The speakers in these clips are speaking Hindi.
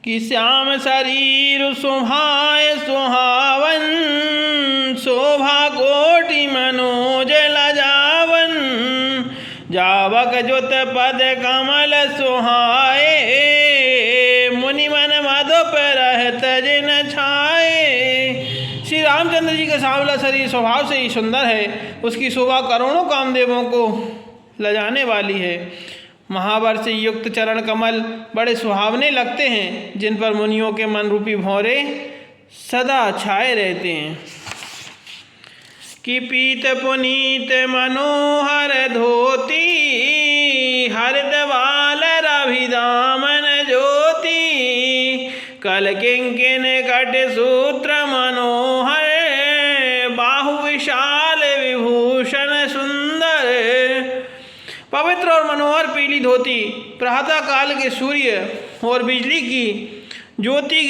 कि श्याम शरीर सुहाय सुहावन, शोभा कोटि मनोज लजावन, जावक जुत पद कमल सुहाए, मुनि मन मधुप रहत जिन छाए। श्री रामचंद्र जी का सांवला शरीर स्वभाव से ही सुंदर है, उसकी शोभा करोड़ों कामदेवों को लजाने वाली है। महावर से युक्त चरण कमल बड़े सुहावने लगते हैं, जिन पर मुनियों के मन रूपी भौरे सदा छाए रहते हैं। कि पीत पुनीत मनोहर धोती, हरदवाल रभिदामन ज्योति, कल किंकिन कट सूत्र मनोहर, बाहु विशाल विभूषण सुंदर। पवित्र और मनोहर पीली धोती प्रातः काल के सूर्य और बिजली की ज्योति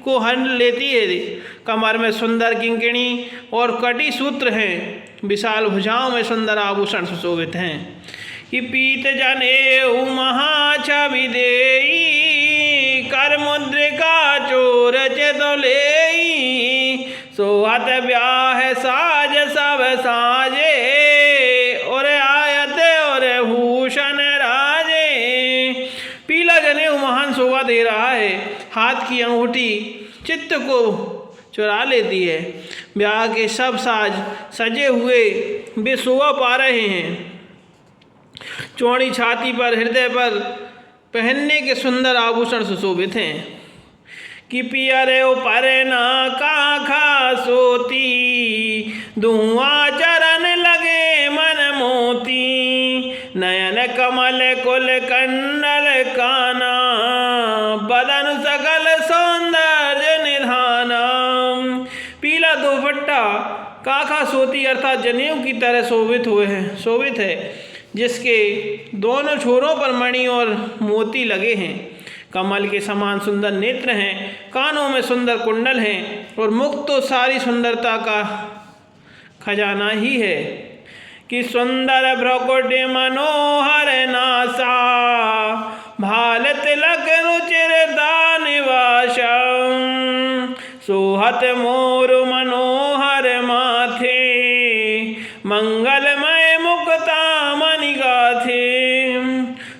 को हर लेती है। कमर में सुंदर किंकिणी और कटी सूत्र हैं, विशाल भुजाओं में सुंदर आभूषण सुशोभित हैं। कि पीत जनेऊ महाछवि देई, कर मुद्रिका चोर चेतोलेई, सोहत ब्याह साज सब साजे, और आयत और भूषण राजे। पीला जनेऊ महान शोभा दे रहा है, हाथ की अंगूठी चित्त को चुरा लेती है। ब्याह के सब साज सजे हुए वे शोभा पा रहे हैं। चौड़ी छाती पर हृदय पर पहनने के सुंदर आभूषण सुशोभित हैं। कि पियरे पर ना काखा सोती, धुआं चरण लगे मन मोती, नयन कमल कुल कंडल काना, बदन सकल सौंदर्य निधाना। पीला दुपट्टा काखा सोती अर्थात जनेऊ की तरह शोभित है, जिसके दोनों छोरों पर मणि और मोती लगे हैं। कमल के समान सुंदर नेत्र हैं, कानों में सुंदर कुंडल हैं, और मुख तो सारी सुंदरता का खजाना ही है। कि सुंदर भ्रकुट मनोहर नासा, भाल तिलक रुचिर दानिवासम, सोहत मोर मनोहर माथे, मंगलमय मुक्ता मणिगाथे।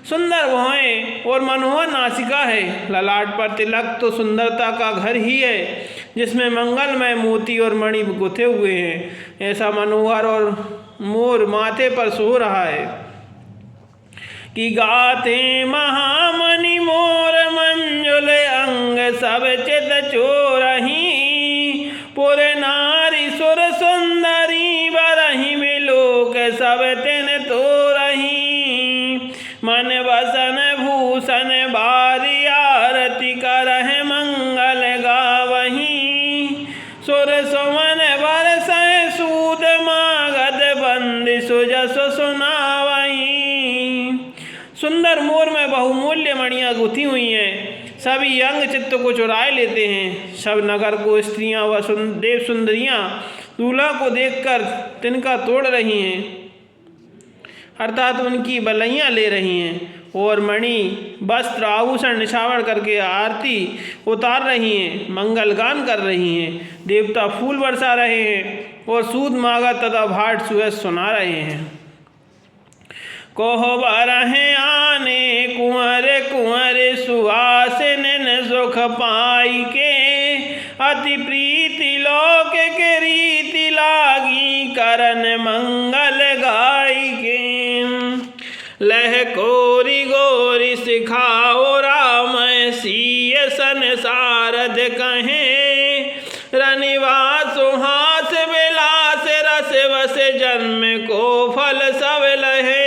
सुंदर भौहें और मनोहर नासिका है, ललाट पर तिलक तो सुंदरता का घर ही है, जिसमें मंगलमय मोती और मणि गुथे हुए हैं। ऐसा मनोहर और मोर माथे पर सो रहा है। कि गाते महामणि मोर मंजुल अंग, सब चित चोरही, पुर नारी सुर सुंदरी, बरही विलोक सब तिन तोरही, मन वसन भूषण बारी, आरती करह मंगल गावही, सुर सुमन बरसै सूद, मागध बंदी सुजस सुनावही। सुंदर मोर में बहुमूल्य मणियाँ गुथी हुई हैं, सभी अंग चित्त को चुराए लेते हैं। सब नगर को स्त्रियां व देव सुंदरियां दूल्हा को देखकर तिनका तोड़ रही हैं, अर्थात उनकी बलैयाँ ले रही हैं, और मणि वस्त्र आभूषण निछावर करके आरती उतार रही हैं, मंगल गान कर रही हैं। देवता फूल बरसा रहे हैं और सूद मागा तथा भाट सुयस सुना रहे हैं। कोह बरहे आने कुंवर कुंवर, सुहासिन सुख पाई के, अति प्रीति लोक के रीति लागी, करन मंगल गाई के। लह कोरी गोरी सिखाओ राम, सीय संसारद कहे, रनिवास सुहास विलास, रस वस जन्म को फल सब लहे।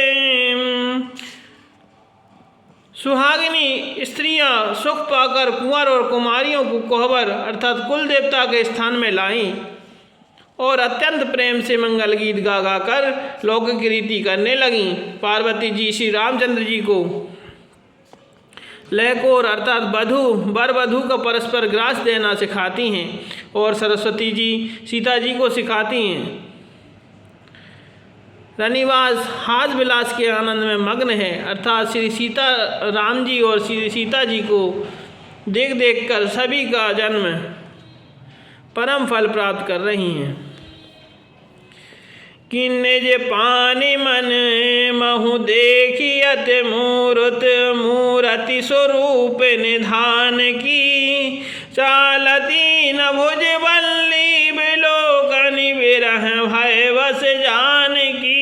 सुहागिनी स्त्रियां सुख पाकर कुंवर और कुमारियों को कोहबर अर्थात कुल देवता के स्थान में लाईं और अत्यंत प्रेम से मंगल गीत गा गा कर लौकिक रीति करने लगीं। पार्वती जी श्री रामचंद्र जी को लहकोर अर्थात वर वधू का परस्पर ग्रास देना सिखाती हैं, और सरस्वती जी सीता जी को सिखाती हैं। रनिवास हास विलास के आनंद में मग्न है, अर्थात श्री सीता राम जी और श्री सीता जी को देख देख कर सभी का जन्म परम फल प्राप्त कर रही हैं। कि निज पानी मन महु देखियत मूरति स्वरूप निधान की, चालती न भुज बल्ली बिलोकनि विरह भय बस जान की।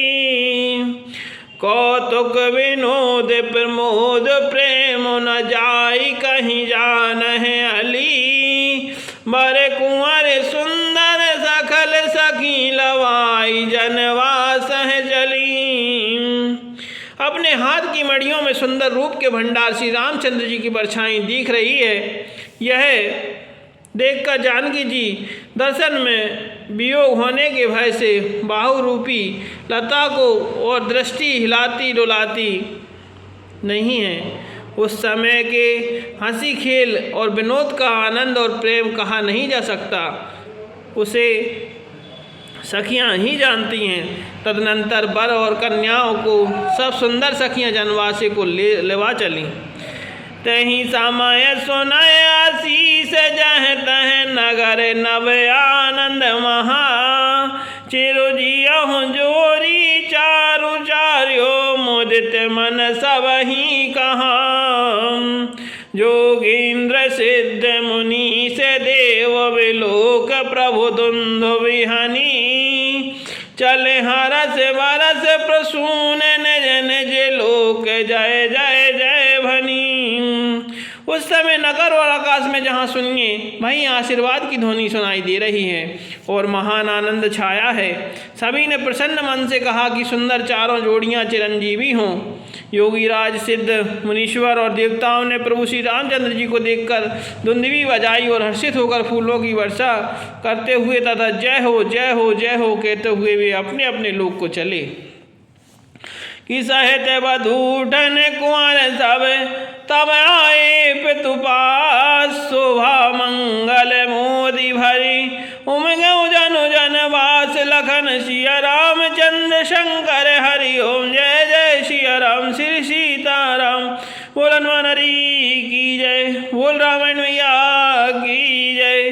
कौतुक विनोद प्रमोद प्रेम न जाई कहीं जान है अली, बर कुंवर सुंदर सखल सखी लवाई जनवास है चली। अपने हाथ की मड़ियों में सुंदर रूप के भंडार श्री रामचंद्र जी की परछाई दिख रही है। यह देखकर जानकी जी दर्शन में वियोग होने के भय से बाहु रूपी लता को और दृष्टि हिलाती डुलाती नहीं है। उस समय के हंसी खेल और विनोद का आनंद और प्रेम कहा नहीं जा सकता, उसे सखियां ही जानती हैं। तदनंतर वर और कन्याओं को सब सुंदर सखियां जनवासे को लेवा चली। तही समय सुनय आशीष जह तह नगर नव आनंद महा, चिरुजियहु जोरी चारु चार्यो मुदित मन सबहि कहा। जोगींद्र सिद्ध मुनि से देव विलोक प्रभु दुंदु विहनी, चले हरस बरस प्रसून निज निज लोक जय जय जय भनी। उस समय नगर और आकाश में जहाँ सुनिए वहीं आशीर्वाद की ध्वनि सुनाई दे रही है और महान आनंद छाया है। सभी ने प्रसन्न मन से कहा कि सुंदर चारों जोड़ियाँ चिरंजीवी हों। योगी राज सिद्ध मुनीश्वर और देवताओं ने प्रभु श्री रामचंद्र जी को देखकर धुंधवी बजाई और हर्षित होकर फूलों की वर्षा करते हुए तथा जय हो जय हो जय हो कहते हुए वे अपने अपने लोक को चले। कि सहित बधूठन कुंवर सब तब आए पितुपास, शोभा मंगल मोदी भरी उमगऊ जनु जनवास। लखन सिया रामचंद्र शंकर हरि ओम जय जय सिया राम श्री सीताराम। बोल हनुमान हरि की जय, बोल रामायण मैया की जय।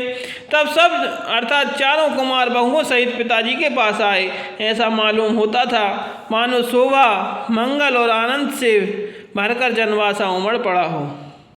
तब सब अर्थात चारों कुमार बहुओं सहित पिताजी के पास आए। ऐसा मालूम होता था मानो शोभा मंगल और आनंद से भरकर जनवासा उमड़ पड़ा हो।